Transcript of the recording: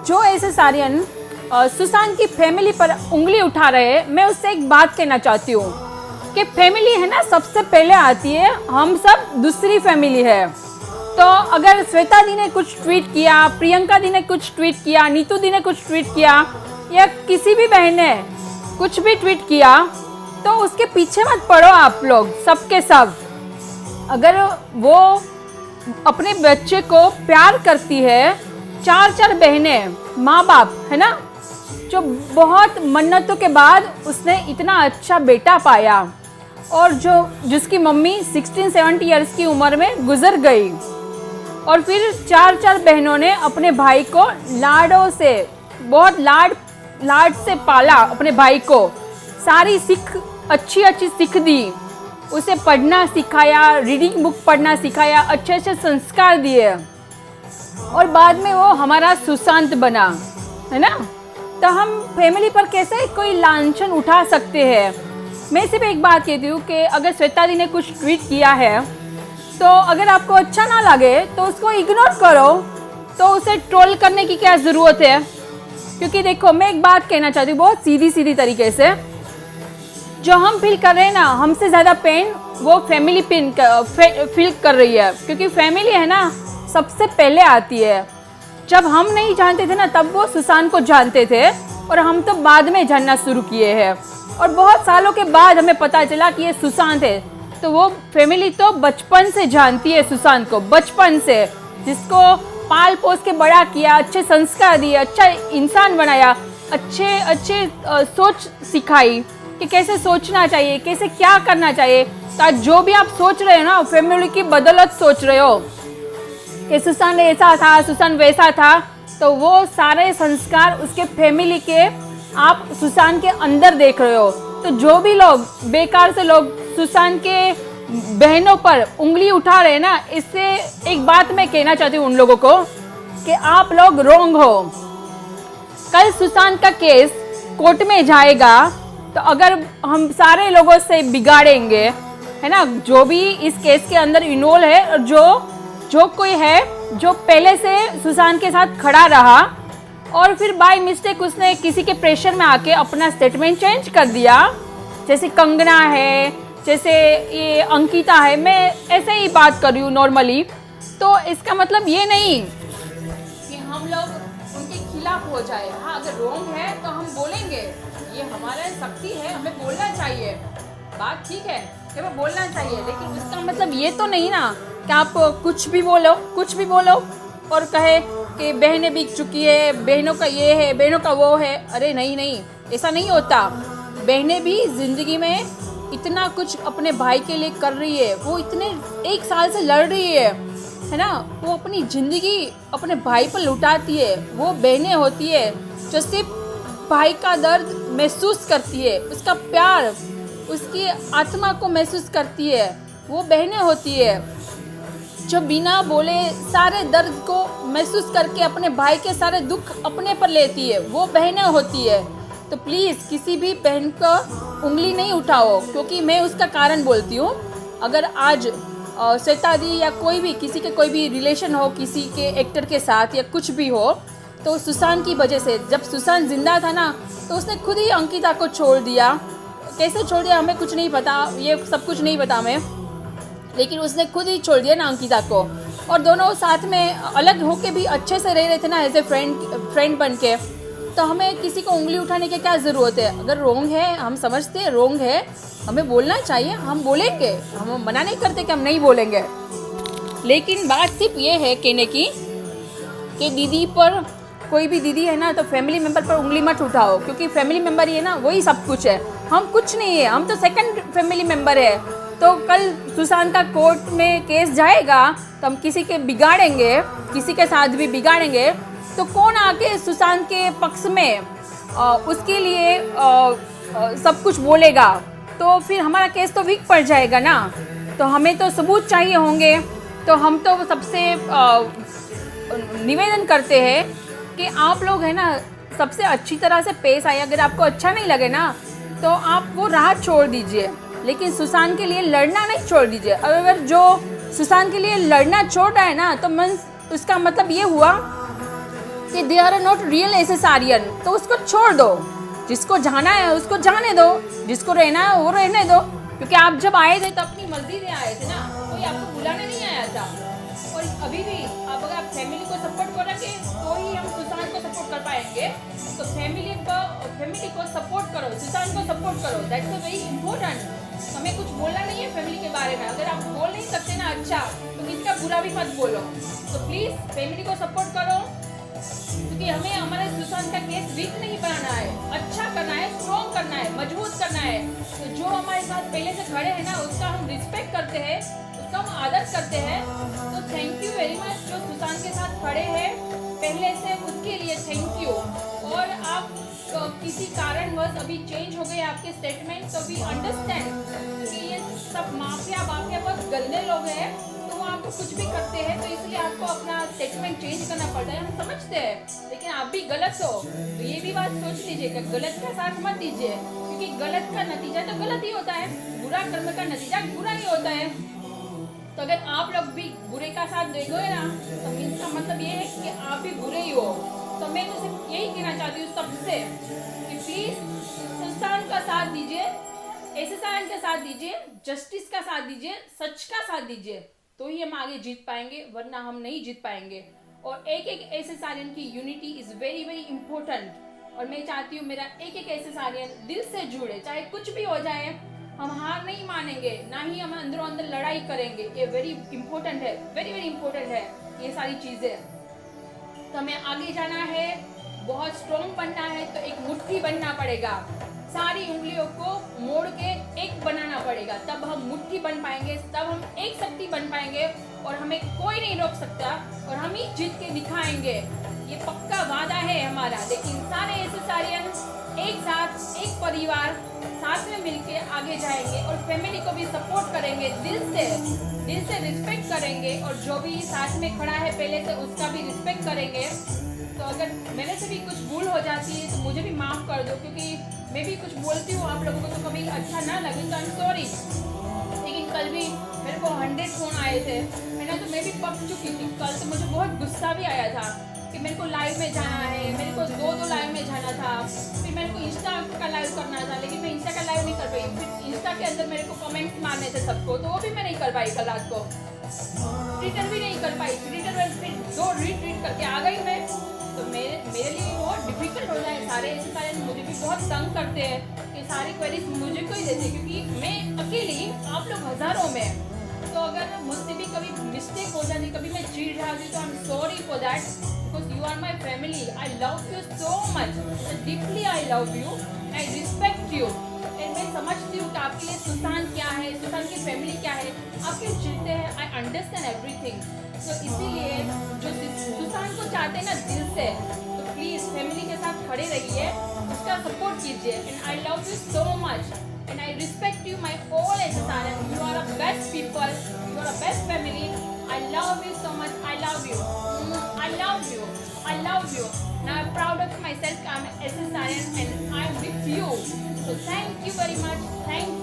जो ऐसे सारियन सुशांत की फैमिली पर उंगली उठा रहे हैं, मैं उससे एक बात कहना चाहती हूँ कि फैमिली है ना सबसे पहले आती है, हम सब दूसरी फैमिली है। तो अगर श्वेता दी ने कुछ ट्वीट किया, प्रियंका दी ने कुछ ट्वीट किया, नीतू दी ने कुछ ट्वीट किया, या किसी भी बहन ने कुछ भी ट्वीट किया, तो उसके पीछे मत पड़ो आप लोग सबके सब। अगर वो अपने बच्चे को प्यार करती है, चार बहनें, माँ बाप है ना, जो बहुत मन्नतों के बाद उसने इतना अच्छा बेटा पाया, और जिसकी मम्मी 16-17 इयर्स की उम्र में गुजर गई, और फिर चार बहनों ने अपने भाई को लाडों से, बहुत लाड से पाला अपने भाई को, सारी अच्छी सीख दी, उसे पढ़ना सिखाया, रीडिंग बुक पढ़ना सिखाया, अच्छे संस्कार दिए, और बाद में वो हमारा सुशांत बना, है ना। तो हम फैमिली पर कैसे कोई लांछन उठा सकते हैं। मैं सिर्फ एक बात कहती हूँ कि अगर श्वेता दी ने कुछ ट्वीट किया है, तो अगर आपको अच्छा ना लगे तो उसको इग्नोर करो, तो उसे ट्रोल करने की क्या ज़रूरत है। क्योंकि देखो, मैं एक बात कहना चाहती हूँ बहुत सीधी तरीके से, जो हम फील कर रहे हैं ना, हमसे ज़्यादा पेन वो फैमिली फील कर रही है। क्योंकि फैमिली है ना सबसे पहले आती है। जब हम नहीं जानते थे ना, तब वो सुशांत को जानते थे, और हम तो बाद में जानना शुरू किए हैं, और बहुत सालों के बाद हमें पता चला कि ये सुशांत है। तो वो फैमिली तो बचपन से जानती है सुशांत को, बचपन से, जिसको पाल पोस के बड़ा किया, अच्छे संस्कार दिए, अच्छा इंसान बनाया, अच्छे सोच सिखाई कि कैसे सोचना चाहिए, कैसे क्या करना चाहिए। तो आज जो भी आप सोच रहे हो ना, फैमिली की बदौलत सोच रहे हो कि सुशांत ऐसा था, सुशांत वैसा था, तो वो सारे संस्कार उसके फैमिली के आप सुशांत के अंदर देख रहे हो। तो जो भी लोग बेकार से लोग सुशांत के बहनों पर उंगली उठा रहे हैं ना, इससे एक बात मैं कहना चाहती हूँ उन लोगों को कि आप लोग रॉन्ग हो। कल सुशांत का केस कोर्ट में जाएगा, तो अगर हम सारे लोगों से बिगाड़ेंगे, है ना, जो भी इस केस के अंदर इन्वॉल्व है, और जो कोई है जो पहले से सुशांत के साथ खड़ा रहा, और फिर बाय मिस्टेक उसने किसी के प्रेशर में आके अपना स्टेटमेंट चेंज कर दिया, जैसे कंगना है, जैसे ये अंकिता है, मैं ऐसे ही बात कर रही हूँ नॉर्मली। तो इसका मतलब ये नहीं कि हम लोग उनके खिलाफ हो जाए। हाँ, अगर रॉन्ग है तो हम बोलेंगे, ये हमारा शक्ति है, हमें बोलना चाहिए, बात ठीक है कि हमें बोलना चाहिए, लेकिन उसका मतलब ये तो नहीं ना कि आप कुछ भी बोलो और कहे कि बहनें बिक चुकी है, बहनों का ये है, बहनों का वो है। अरे नहीं, ऐसा नहीं होता। बहनें भी ज़िंदगी में इतना कुछ अपने भाई के लिए कर रही है, वो इतने 1 साल से लड़ रही है ना, वो अपनी ज़िंदगी अपने भाई पर लुटाती है। वो बहनें होती है जो सिर्फ भाई का दर्द महसूस करती है, उसका प्यार, उसकी आत्मा को महसूस करती है। वो बहनें होती है जो बिना बोले सारे दर्द को महसूस करके अपने भाई के सारे दुख अपने पर लेती है, वो बहनें होती है। तो प्लीज़ किसी भी बहन को उंगली नहीं उठाओ, क्योंकि मैं उसका कारण बोलती हूँ। अगर आज श्वेता दी या कोई भी किसी के कोई भी रिलेशन हो किसी के एक्टर के साथ या कुछ भी हो, तो सुशांत की वजह से, जब सुशांत जिंदा था ना, तो उसने खुद ही अंकिता को छोड़ दिया। कैसे छोड़ दिया हमें कुछ नहीं पता, ये सब कुछ नहीं पता हमें, लेकिन उसने खुद ही छोड़ दिया ना अंकिता को। और दोनों साथ में अलग होके भी अच्छे से रह रहे थे ना, एज ए फ्रेंड बन के। तो हमें किसी को उंगली उठाने की क्या ज़रूरत है। अगर रॉन्ग है, हम समझते हैं रॉन्ग है, हमें बोलना चाहिए, हम बोलेंगे, हम मना नहीं करते कि हम नहीं बोलेंगे। लेकिन बात सिर्फ ये है कहने की कि दीदी पर, कोई भी दीदी है ना, तो फैमिली मेम्बर पर उंगली मत उठाओ, क्योंकि फैमिली मेम्बर ही है ना, वही सब कुछ है। हम कुछ नहीं है, हम तो सेकंड फैमिली मेम्बर है। तो कल सुशांत का कोर्ट में केस जाएगा, तो हम किसी के बिगाड़ेंगे, किसी के साथ भी बिगाड़ेंगे, तो कौन आके सुशांत के पक्ष में उसके लिए सब कुछ बोलेगा, तो फिर हमारा केस तो वीक पड़ जाएगा ना। तो हमें तो सबूत चाहिए होंगे। तो हम तो सबसे निवेदन करते हैं कि आप लोग है ना, सबसे अच्छी तरह से पेश आए। अगर आपको अच्छा नहीं लगे ना, तो आप वो राह छोड़ दीजिए, लेकिन सुशांत के लिए लड़ना नहीं छोड़ दीजिए। अगर जो सुशांत के लिए लड़ना छोड़ रहा है ना, तो उसका मतलब ये हुआ कि दे आर नॉट रियल एसेसारियन, तो उसको छोड़ दो। जिसको जाना है उसको जाने दो, जिसको रहना है वो रहने दो। क्योंकि आप जब आए थे तो अपनी मर्जी से आए थे ना, कोई आपको बुलाने नहीं आया था। और अभी भी अब अगर आप फैमिली को सपोर्ट करोगे तो ही हम सुशांत को सपोर्ट कर पाएंगे। तो फैमिली को सपोर्ट करो, सुशांत को सपोर्ट करो, दैट्स अ वेरी इंपॉर्टेंट। हमें कुछ बोलना नहीं है फैमिली के बारे में। अगर आप बोल नहीं सकते ना अच्छा, तो किसी का बुरा भी मत बोलो। तो प्लीज़ फैमिली को सपोर्ट करो, क्योंकि हमें हमारे सुशांत का केस वीक नहीं बनाना है, अच्छा करना है, स्ट्रॉन्ग करना है, मजबूत करना है। तो जो हमारे साथ पहले से खड़े हैं ना, उसका हम रिस्पेक्ट करते हैं, उसका हम आदर करते हैं। तो थैंक यू वेरी मच जो सुशांत के साथ खड़े हैं पहले से, उसके लिए थैंक यू। और आप किसी कारणवश अभी चेंज हो गए आपके स्टेटमेंट, तो भी अंडरस्टैंड कि ये सब माफिया बहुत गंदे लोग हैं, तो वो आपको कुछ भी करते हैं, तो इसलिए आपको अपना स्टेटमेंट चेंज करना पड़ता है, हम समझते हैं। लेकिन आप भी गलत हो तो ये भी बात सोच लीजिएगा, गलत का साथ मत दीजिए, क्योंकि गलत का नतीजा तो गलत ही होता है, बुरा कर्म का नतीजा बुरा ही होता है। तो अगर आप लोग भी बुरे का साथ दोगे ना, तो इसका मतलब ये है कि आप भी बुरे ही हो। तो मैं तो सिर्फ यही कहना चाहती हूँ सबसे कि प्लीज़ सुशांत का साथ दीजिए, एसेसारियन का साथ दीजिए, जस्टिस का साथ दीजिए, सच का साथ दीजिए, तो ही हम आगे जीत पाएंगे, वरना हम नहीं जीत पाएंगे। और एक एसेसारियन की unity is very very important. और मैं चाहती हूँ मेरा एक एसेसारियन दिल से जुड़े, चाहे कुछ भी हो जाए, हम हार नहीं मानेंगे, ना ही हम अंदरों अंदर लड़ाई करेंगे। ये वेरी इंपॉर्टेंट है, वेरी वेरी इंपॉर्टेंट है ये सारी चीज़ें। तो हमें आगे जाना है, बहुत स्ट्रॉन्ग बनना है, तो एक मुट्ठी बनना पड़ेगा, सारी उंगलियों को मोड़ के एक बनाना पड़ेगा, तब हम मुट्ठी बन पाएंगे, तब हम एक शक्ति बन पाएंगे, और हमें कोई नहीं रोक सकता, और हम ही जीत के दिखाएंगे। ये पक्का वादा है हमारा। लेकिन सारे एसेसारियन एक साथ, एक परिवार साथ में मिलके आगे जाएंगे, और फैमिली को भी सपोर्ट करेंगे, दिल से रिस्पेक्ट करेंगे, और जो भी साथ में खड़ा है पहले से उसका भी रिस्पेक्ट करेंगे। तो अगर मेरे से भी कुछ भूल हो जाती है तो मुझे भी माफ़ कर दो, क्योंकि मैं भी कुछ बोलती हूँ आप लोगों को तो कभी अच्छा ना लगे, तो आई एम सॉरी। लेकिन कल भी मेरे को 100 फ़ोन आए थे, है ना, तो मैं भी पक चुकी थी। कल तो मुझे बहुत गुस्सा भी आया था कि मेरे को लाइव में जाना है, मेरे को दो लाइव में जाना था, फिर मेरे को इंस्टा का लाइव करना था, लेकिन मैं इंस्टा का लाइव नहीं कर पाई। फिर इंस्टा के अंदर मेरे को कमेंट्स मारने थे सबको, तो वो भी मैं नहीं कर पाई कल रात को, ट्विटर भी नहीं कर पाई। ट्विटर पर फिर 2 रीट्वीट करके आ गई मैं। तो मेरे लिए बहुत डिफिकल्ट हो जाए, सारे मुझे भी बहुत तंग करते हैं कि सारी क्वेरीज मुझे को ही देते, क्योंकि मैं अकेली, आप लोग हज़ारों में। तो अगर मुझसे भी कभी मिस्टेक हो जाती, कभी मैं चिढ़ जाती, तो I am sorry for that, because you are my family. I love you so much, deeply I love you, I respect you. And मैं समझती हूँ कि आपके लिए सुशांत क्या है, सुशांत की फैमिली क्या है, आप क्यों चिढ़ते हैं, आई अंडरस्टैंड एवरीथिंग। तो इसीलिए जो सुशांत को चाहते हैं ना दिल से, तो प्लीज़ फैमिली के साथ खड़े रहिए, उसका सपोर्ट कीजिए। And I love you so much, and I respect you my all एसेसारियन। You are a best people, you are a best family. I love you so much, I love you, I love you, I love you. Now I'm proud of myself, I'm an SSRN and I'm with you. So thank you very much, thank you.